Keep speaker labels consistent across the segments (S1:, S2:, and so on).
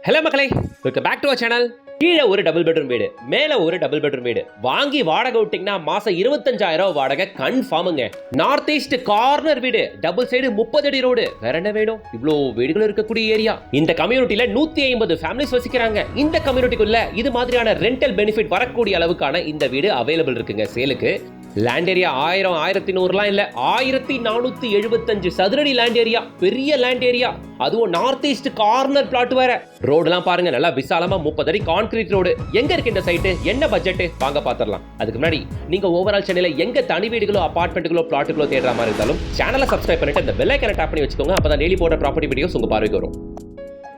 S1: Hello மக்களே, welcome back to our channel. கீழே ஒரு டபுள் பெட்ரூம் வீடு, மேல ஒரு டபுள் பெட்ரூம் வீடு வாங்கி வாடகை விட்டீங்கன்னா மாசம் 25,000 வாடகை கன்ஃபார்முங்க. நார்த் ஈஸ்ட் கார்னர் வீடு, டபுள் சைடு 30 அடி ரோடு. வேற என்ன வேணும்? இவ்வளோ வீடுகள் இருக்கக்கூடிய ஏரியா. இந்த கம்யூனிட்டியில 150 ஃபேமிலிஸ் வசிக்கிறாங்க. இந்த கம்யூனிட்டிக்குள்ள இது மாதிரியான ரெண்டல் பெனிஃபிட் வரக்கூடிய அளவுக்கான இந்த வீடு அவைலபிள் இருக்குங்க சேலுக்கு. லேண்ட் ஏரியா 1000 1100 இல்ல, 1475 சதுரடி லேண்ட் ஏரியா. பெரிய லேண்ட் ஏரியா, அதுவும் நார்த் ஈஸ்ட் கார்னர் பிளாட் வேற. ரோடுலாம் பாருங்க, நல்லா விசாலமா 30 அடி கான்கிரீட் ரோடு. எங்க இருக்கு இந்த சைட், என்ன பட்ஜெட் வாங்க பாத்திரலாம். அதுக்கு முன்னாடி நீங்க ஓவரால் சென்னையில எங்க தனி வீடுகளோ அபார்ட்மெண்ட்டுகளோ பிளாட்டுகளோ தேடுற மாதிரி இருந்தாலும் சேனலை சப்ஸ்கிரைப் பண்ணிட்டு இந்த பெல் ஐகானை டாப் பண்ணி வச்சுக்கோங்க. அப்பதான் டெய்லி போடுற ப்ராப்பர்ட்டி வீடியோஸ் உங்க பார்வைக்கு வரும்.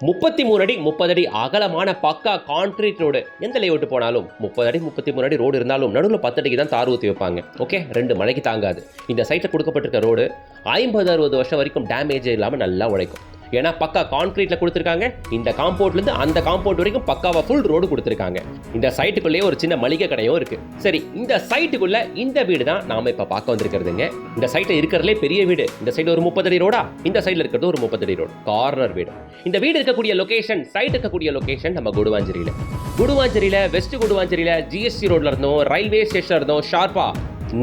S1: 33 அடி 30 அடி அகலமான பக்கா கான்கிரீட் ரோடு. எந்த லேஅவுட் போனாலும் 30 அடி 33 அடி ரோடு இருந்தாலும் நடுவில் 10 அடிக்கு தான் தார் ஊற்றி வைப்பாங்க. ஓகே, 2 மழைக்கு தாங்காது. இந்த சைட்டில் கொடுக்கப்பட்டிருக்க ரோடு 50-60 வருஷம் வரைக்கும் டேமேஜ் இல்லாமல் நல்லா உழைக்கும். ஏன்னா பக்கா கான்கிரீட்ல கொடுத்துருக்காங்க. இந்த காம்பவுண்ட்ல இருந்து அந்த காம்பவுண்ட் வரைக்கும் பக்காவா ஃபுல் ரோடு கொடுத்துருக்காங்க. இந்த சைட்டுக்குள்ளேயே ஒரு சின்ன மளிகை கடையும் இருக்கு. சரி, இந்த சைட்டுக்குள்ள இந்த வீடு தான் நாம இப்ப பார்க்க வந்திருக்கிறதுங்க. இந்த சைட்ல இருக்கிறதுலே பெரிய வீடு. இந்த சைடு ஒரு 30 அடி ரோடா, இந்த சைடுல இருக்கிறது ஒரு 30 அடி ரோடு, கார்னர் வீடு. இந்த வீடு இருக்கக்கூடிய லொகேஷன், சைட் இருக்கக்கூடிய லொகேஷன் நம்ம குடுவாஞ்சேரியில வெஸ்ட் குடுவாஞ்சேரியில ஜிஎஸ்டி ரோட்ல இருந்தோம், ரயில்வே ஸ்டேஷன்ல இருந்தோம், ஷார்ப்பா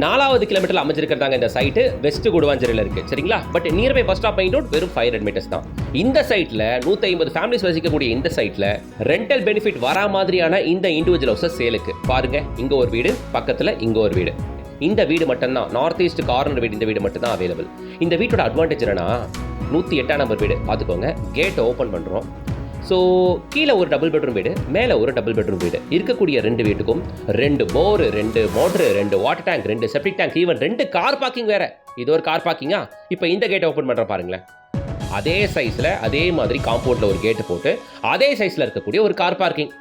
S1: 4வது கிலோமீட்டர்ல அமைஞ்சிருக்கிறதாங்க இந்த சைட்டு. வெஸ்ட் குடுவாஞ்சேரியில இருக்கு, சரிங்களா? But nearby bus stop main road வெறும் 500 மீட்டர்ஸ் தான். இந்த சைட்ல 150 ஃபேமிலிஸ் வசிக்கக்கூடிய இந்த சைட்ல ரெண்டல் பெனிஃபிட் வரா மாதிரியான இந்த இண்டிவிஜுவல் ஹவுஸ் சேலுக்கு. பாருங்க, இங்க ஒரு வீடு, பக்கத்துல இங்க ஒரு வீடு. இந்த வீடு மட்டும்தான் நார்த் ஈஸ்ட் கார்னர் வீடு. இந்த வீடு மட்டும் தான் அவைலபிள். இந்த வீட்டோட அட்வான்டேஜ் என்னன்னா 108ஆம் நம்பர் வீடு. பார்த்துக்கோங்க, கேட் ஓப்பன் பண்றோம். ஸோ கீழே ஒரு டபுள் பெட்ரூம் வீடு, மேலே ஒரு டபுள் பெட்ரூம் வீடு. இருக்கக்கூடிய 2 வீட்டுக்கும் 2 போர், 2 motor, 2 water tank, 2 septic tank, even 2 car parking வேற. இது ஒரு கார் பார்க்கிங்கா? இப்போ இந்த கேட்டை ஓப்பன் பண்ணுற பாருங்களேன். அதே சைஸில் அதே மாதிரி காம்பவுண்டில் ஒரு கேட்டு போட்டு அதே சைஸில் இருக்கக்கூடிய ஒரு கார் பார்க்கிங்.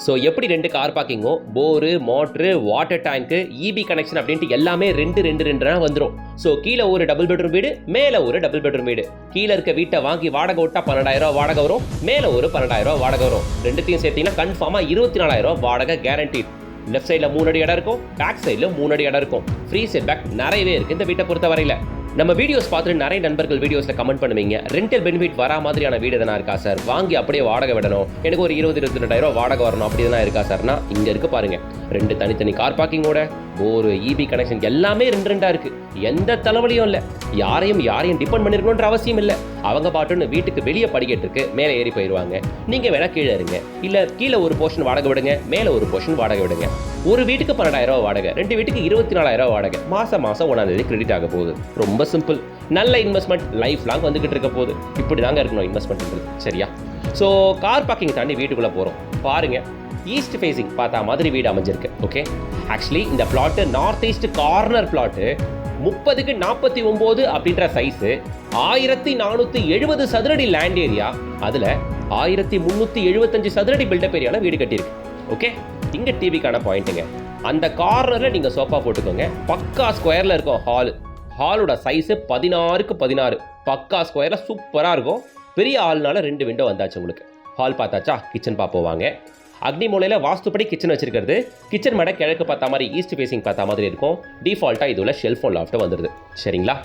S1: ஸோ எப்படி 2 கார் பார்க்கிங்கோ, போரு, மோட்ரு, வாட்டர் டேங்க்கு, இபி கனெக்ஷன் அப்படின்ட்டு எல்லாமே 2 வந்துடும். ஸோ கீழே ஒரு டபுள் பெட்ரூம் வீடு, மேலே ஒரு டபுள் பெட்ரூம் வீடு. கீழே இருக்க வீட்டை வாங்கி வாடகை விட்டா 12,000 வாடகை வரும், மேலே ஒரு 12,000 வாடகை வரும். ரெண்டுத்தையும் சேர்த்தீங்கன்னா கன்ஃபார்மாக 24,000 வாடகை கேரண்டி. லெஃப்ட் சைடில் 3 அடி இடம் இருக்கும், பேக் சைடில் 3 அடி இடம் இருக்கும். ஃப்ரீ செட் பேக் நிறையவே இருக்குது இந்த வீட்டை பொறுத்த வரையில். நம்ம வீடியோஸ் பார்த்துட்டு நிறைய நண்பர்கள் வீடியோஸில் கமெண்ட் பண்ணுவீங்க, ரெண்டல் பெனிஃபிட் வரா மாதிரியான வீடு எதனா இருக்கா சார், வாங்கி அப்படியே வாடகை விடணும், எனக்கு ஒரு 20-22,000 வாடகை வரணும், அப்படி எதனா இருக்கா சார்னா இங்கே இருக்கு பாருங்க. 2 தனித்தனி கார் பார்க்கிங்கோட, ஒரு இபி கனெக்ஷன் எல்லாமே 2 இருக்கு. எந்த தலைவலியும் இல்லை. யாரையும் டிபெண்ட் பண்ணிருக்கணுன்ற அவசியம் இல்லை. அவங்க பாட்டுன்னு வீட்டுக்கு வெளியே படிக்கட்டு இருக்கு, மேலே ஏறி போயிடுவாங்க. நீங்க வேணா கீழே இருங்க, இல்ல கீழே ஒரு போர்ஷன் வாடகை விடுங்க, மேலே ஒரு போர்ஷன் வாடகை விடுங்க. ஒரு வீட்டுக்கு 12,000 வாடகை, 2 வீட்டுக்கு 24,000 வாடகை. மாசம் 1ஆம் தேதி கிரெடிட் ஆக போகுது. ரொம்ப சிம்பிள். நல்ல இன்வெஸ்ட்மெண்ட், லைஃப் லாங் வந்துகிட்டு இருக்க போகுது. இப்படி தாங்க இருக்கணும் இன்வெஸ்ட்மெண்ட், சரியா? ஸோ கார் பார்க்கிங் தாண்டி வீட்டுக்குள்ள போறோம். பாருங்க, ஈஸ்ட் ஃபேசிங் பார்த்தா மாதிரி வீடு அமைஞ்சிருக்கு. ஓகே, ஆக்சுவலி இந்த plot north east corner plot 30க்கு 49 அப்படின்ற சைஸ், 1470 சதுரடி லேண்ட் ஏரியா. அதுல 1375 சதுரடி பில்டப் ஏரியால வீடு கட்டியிருக்கு. ஓகே, இங்க டிவிக்கான பாயிண்ட்டுங்க. அந்த கார்னர்ல நீங்க சோஃபா போட்டுக்கோங்க. பக்கா ஸ்கொயர்ல இருக்கும் ஹால். ஹாலோட சைஸ் 16க்கு 16, பக்கா ஸ்கொயர்ல சூப்பரா இருக்கும். பெரிய ஹால்னால 2 விண்டோ வந்தாச்சு உங்களுக்கு. ஹால் பார்த்தாச்சா? கிச்சன் பார்ப்போவாங்க. அக்னி மூலையில் வாஸ்துப்படி கிச்சன் வச்சிருக்கிறது. கிச்சன் மேடை கிழக்கு பார்த்தா மாதிரி, ஈஸ்ட் ஃபேசிங் பார்த்தா மாதிரி இருக்கும். டிஃபால்ட்டாக இதுல ஷெல்ஃப் ஒன் லாஃப்ட் வந்துடுது, சரிங்களா?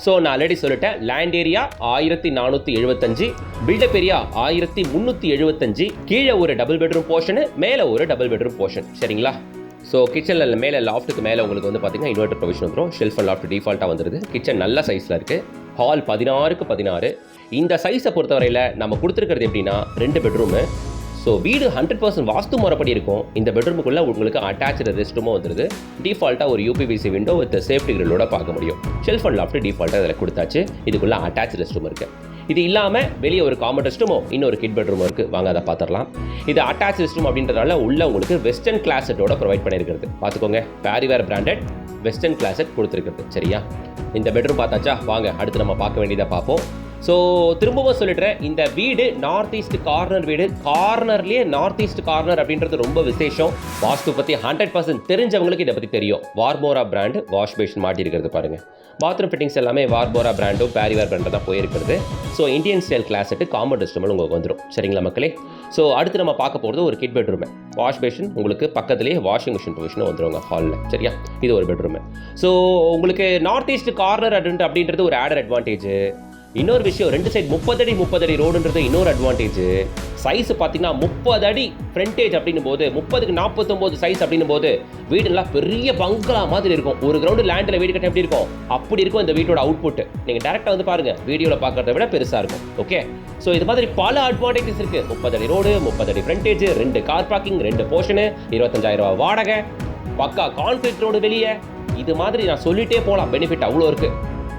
S1: ஸோ நான் ஆல்ரெடி சொல்லிட்டேன், லேண்ட் ஏரியா 1475, பில்டப் ஏரியா 1375, கீழே ஒரு டபுள் பெட்ரூம் போர்ஷனு, மேலே ஒரு டபுள் பெட்ரூம் போர்ஷன், சரிங்களா? ஸோ கிச்சனில் மேலே லாஃப்ட்டுக்கு மேலே உங்களுக்கு வந்து பார்த்தீங்கன்னா இன்வெர்டர் ப்ரொவிஷன் வந்துடும். ஷெல்ஃப் அண்ட் லாஃப்ட் டிஃபால்ட்டாக வந்துடுது. கிச்சன் நல்ல சைஸில் இருக்குது. ஹால் 16க்கு 16. இந்த சைஸை பொறுத்தவரையில் நம்ம கொடுத்துருக்கிறது எப்படின்னா 2 பெட்ரூமு. ஸோ வீடு 100% வாஸ்து முறைப்படி இருக்கும். இந்த பெட்ரூமுக்குள்ளே உங்களுக்கு அட்டாச்சு ரெஸ்ட் ரூமும் வந்துடுது. டிஃபால்ட்டாக ஒரு யூபிவிசி விண்டோ வித் சேஃப்டி கிரில்லோட பார்க்க முடியும். ஷெல்ஃப் அண்ட் லாஃப்ட் டிஃபால்ட்டாக அதில் கொடுத்தாச்சு. இதுக்குள்ளே அட்டாச் ரெஸ்ட் ரூம் இருக்குது. இது இல்லாமல் வெளியே ஒரு காமன் ரெஸ்ட் ரூமோ, இன்னொரு கிட் பெட்ரூம் இருக்குது. வாங்க அதை பார்த்துடலாம். இது அட்டாச் ரெஸ்ட் ரூம் அப்படின்றதால உள்ள உங்களுக்கு வெஸ்டர்ன் கிளாஸட்டோட ப்ரொவைட் பண்ணியிருக்கிறது. பார்த்துக்கோங்க, பேரிவேர் பிராண்டட் வெஸ்டர்ன் கிளாஸட் கொடுத்துருக்குறது, சரியா? இந்த பெட்ரூம் பார்த்தாச்சா? வாங்க அடுத்து நம்ம பார்க்க வேண்டியதை பார்ப்போம். ஸோ திரும்பவும் சொல்லிடுறேன், இந்த வீடு நார்த் ஈஸ்ட் கார்னர் வீடு. கார்னர்லேயே நார்த் ஈஸ்ட் கார்னர் அப்படின்றது ரொம்ப விசேஷம். வாஸ்து பற்றி 100% தெரிஞ்சவங்களுக்கு இதை பற்றி தெரியும். வார்மோரா பிராண்டு வாஷ் பேஷன் மாட்டியிருக்கிறது பாருங்கள். பாத்ரூம் ஃபிட்டிங்ஸ் எல்லாமே வார்மோரா பிராண்டும் பேரிவேர் பிராண்டும் தான் போயிருக்கிறது. So Indian style closet common rest room உங்களுக்கு வந்துடும், சரிங்களா மக்களே? ஸோ அடுத்து நம்ம பார்க்க போகிறது ஒரு கிட் பெட்ரூமு. வாஷ் பேஷன் உங்களுக்கு பக்கத்துலேயே வாஷிங் மிஷின் ப்ரொவிஷனும் வந்துடுவாங்க ஹாலில், சரியா? இது ஒரு பெட்ரூமு. ஸோ உங்களுக்கு நார்த் ஈஸ்ட் கார்னர் அப்படின்றது ஒரு ஆடர் அட்வான்டேஜ். இன்னொரு விஷயம், 2 சைடு 30 அடி ரோடுன்றது இன்னொரு அட்வான்டேஜ். சைஸ் பார்த்தீங்கன்னா 30 அடி ஃப்ரண்டேஜ் அப்படின்னும் போது 30க்கு 49 சைஸ் அப்படின்னும் போது வீடுலாம் பெரிய பங்களா மாதிரி இருக்கும். ஒரு கிரவுண்டு லேண்டில் வீடு கட்ட எப்படி இருக்கும் அப்படி இருக்கும் இந்த வீட்டோட அவுட்புட். நீங்கள் டேரெக்டாக வந்து பாருங்க, வீடியோவில் பார்க்கறத விட பெருசாக இருக்கும். ஓகே, ஸோ இது மாதிரி பல அட்வான்டேஜஸ் இருக்கு. 30 அடி ரோடு, 30 அடி ஃப்ரண்டேஜ், 2 கார் பார்க்கிங், 2 போர்ஷனு, 25,000 வாடகை, பக்கா கான்கிரீட் ரோடு வெளியே. இது மாதிரி நான் சொல்லிட்டே போகலாம், பெனிஃபிட் அவ்வளோ இருக்கு.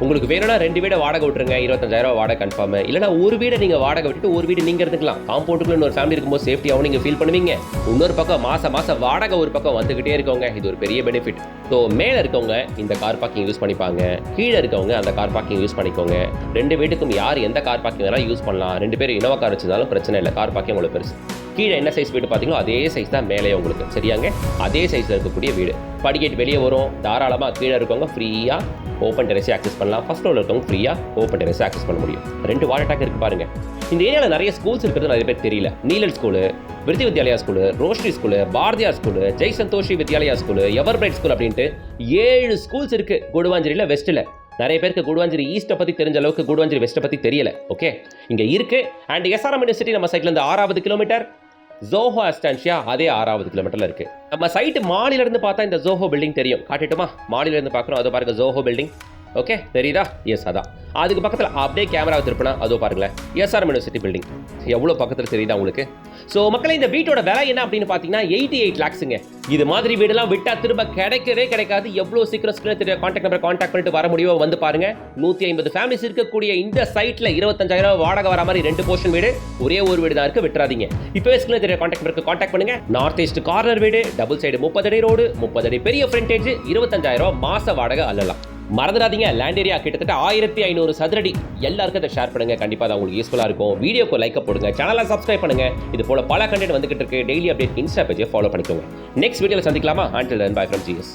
S1: உங்களுக்கு வேணும்னா 2 வீடை வாடகை விட்டுருங்க, 25,000 வாடகை கன்ஃபார்ம். இல்லைனா ஒரு வீடை நீங்கள் வாடகை விட்டுட்டு ஒரு வீடு நீங்கள் இருந்துக்கலாம். காம்பவுண்டுக்குள்ள இன்னொரு ஃபேமிலி இருக்கும்போது சேஃப்டியாகவும் நீங்கள் ஃபீல் பண்ணுவீங்க. இன்னொரு பக்கம் மாசம் வாடகை ஒரு பக்கம் வந்துகிட்டே இருக்கவங்க, இது ஒரு பெரிய பெனிஃபிட். ஸோ மேலே இருக்கவங்க இந்த கார் பார்க்கிங் யூஸ் பண்ணிப்பாங்க, கீழே இருக்கவங்க அந்த கார் பார்க்கிங் யூஸ் பண்ணிக்கோங்க. 2 வீட்டுக்கும் யார் எந்த கார் பார்க்கிங் வேணாலும் யூஸ் பண்ணலாம். 2 பேர் இனோவா கார் வச்சிருந்தாலும் பிரச்சனை இல்லை, கார் பார்க்கிங் உங்களுக்கு பெருசு. கீழே என்ன சைஸ் வீடு பார்த்தீங்களோ அதே சைஸ் தான் மேலே உங்களுக்கு, சரியாங்க? அதே சைஸில் இருக்கக்கூடிய வீடு. படிக்கட்டு வெளியே வரும், தாராளமாக கீழே இருக்கவங்க ஃப்ரீயாக ஓப்பன் டெரஸை ஆக்சஸ் பண்ணலாம். ஃபர்ஸ்ட் ஃப்ளோரில் இருக்கவங்க ஃப்ரீயாக ஓப்பன் டெரஸை ஆக்சஸ் பண்ண முடியும். 2 வாட்டர் டேங்க் இருக்குது பாருங்க. இந்த ஏரியாவில் நிறைய ஸ்கூல்ஸ் இருக்கிறது நிறைய பேர் தெரியல. நீலல் school, Vriddhi Vidyalaya school, Roshni school, Bharathiyar school, Jai Santoshi Vidyalaya school, Ever Bright school அப்படின்ட்டு 7 ஸ்கூல்ஸ் இருக்குது கூடுவாஞ்சேரியில் வெஸ்ட்டில். நிறைய பேருக்கு கூடுவாஞ்சேரி ஈஸ்ட்டை பற்றி தெரிஞ்ச அளவுக்கு கூடுவாஞ்சேரி வெஸ்ட்டை பற்றி தெரியல. ஓகே, இங்கே இருக்குது. அண்ட் எஸ்ஆர்எம் யூனிவர்சிட்டி நம்ம சைட்லேருந்து 6வது கிலோமீட்டர், ஜோஹோ அஸ்டான்ஷியா அதே 6வது கிலோமீட்டரில் இருக்குது. நம்ம சைட்டு மாடியிலேருந்து பார்த்தா இந்த ஜோஹோ பில்டிங் தெரியும். காட்டிட்டுமா? மாடியிலேருந்து பார்க்குறோம், அதை பாருங்க, ஜோஹோ பில்டிங். ஓகே, தெரியுதா? எஸ், அதான். அதுக்கு பக்கத்தில் அப்படியே கேமரா திருப்பினா அதோ பாருங்களேன், எஸ்ஆர்எம் யூனிவர்சிட்டி பில்டிங். எவ்வளோ பக்கத்தில் தெரியுதா உங்களுக்கு? ஸோ மக்களே, இந்த வீட்டோட விலை என்ன அப்படின்னு பார்த்தீங்கன்னா 88 lakhsங்க. இது மாதிரி வீடெல்லாம் விட்டா திரும்ப கிடைக்கவே கிடைக்காது. எவ்வளோ சீக்கிரம் கான்டாக்ட் நம்பர் கான்டாக்ட் பண்ணிட்டு வர முடியுமோ வந்து பாருங்க. 150 ஃபேமிலிஸ் இருக்கக்கூடிய இந்த சைட்ல 25,000 வாடகை வர மாதிரி 2 போர்ஷன் வீடு, ஒரே ஒரு வீடு தான் இருக்கு, விட்டுறாதீங்க. இப்பவே ஸ்கிரீன்ல தெரிய கான்டாக்ட் நம்பருக்கு கான்டாக்ட் பண்ணுங்க. நார்த் ஈஸ்ட் கார்னர் வீடு, டபுள் சைடு 30 அடி ரோடு, 30 அடி பெரிய ஃப்ரண்டேஜ், 25,000 மாச வாடகை அல்லலாம். மறந்துடாதீங்க, லேண்ட் ஏரியா கிட்டத்தட்ட 1500 சதுரடி. எல்லாருக்கும் அதை ஷேர் பண்ணுங்க, கண்டிப்பாக அது உங்களுக்கு யூஸ்ஃபுல்லாக இருக்கும். வீடியோக்கு லைக் போடுங்க, சேனலை சப்ஸ்கிரைப் பண்ணுங்க. இது போல பல கண்டென்ட் வந்துகிட்டு இருக்கு. டெய்லி அப்டேட் இன்ஸ்டா பேஜை ஃபாலோ பண்ணிக்கோங்க. நெக்ஸ்ட் வீடியோவில் சந்திக்கலாமா? Until then, bye from GS.